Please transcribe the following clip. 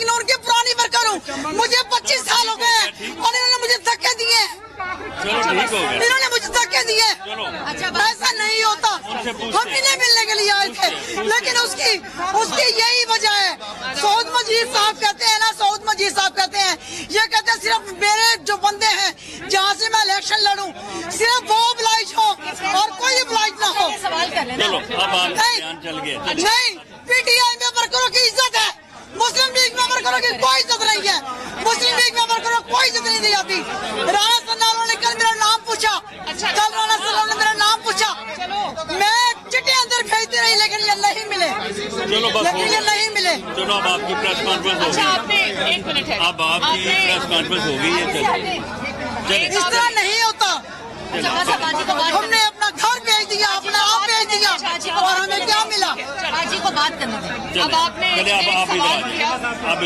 Ignore की पुरानी worker हूँ, मुझे 25 साल हो गए और इन्होंने मुझे धक्के दिए। चलो ठीक हो गया। इन्होंने मुझे धक्के दिए। अच्छा ऐसा नहीं होता। हम इन्हें मिलने के लिए आए थे, लेकिन उसकी यही वजह है। सऊद मजीद साहब कहते हैं ना, सऊद मजीद साहब कहते हैं, ये कहते हैं सिर्फ मेरे जो बंदे हैं जहाँ से मैं इलेक्शन लड़ूं, सिर्फ वो oblige हो और कोई oblige ना हो। सवाल कर लेना। चलो अब आपका ध्यान चल गया। नहीं, पीटीआई में वर्करों की इज्जत है, मुस्लिम लीग में वर्करों की कोई इज्जत नहीं है। मुस्लिम लीग में वर्करों को कोई इज्जत नहीं दी जाती। राणा सन्नालो ने कल मेरा नाम पूछा, कल राणा सन्नालो ने मेरा नाम पूछा, मैं चिट्ठी अंदर भेजती रही, लेकिन ये नहीं मिले। चलो बस लेकिन ये नहीं मिले। चलो अब आपकी प्रेस कॉन्फ्रेंस हो अच्छा गई। आपने 1 मिनट है। अब आपकी प्रेस कॉन्फ्रेंस हो गई है। चलो इस तरह नहीं होता। बाजी को बात हमने अपना घर भेज दिया, अपना आप भेज दिया, और हमें क्या मिला? बाजी को बात करने दें। अब आपने चलिए अब आप एक इधर सवाल आ किया। जाइए। अब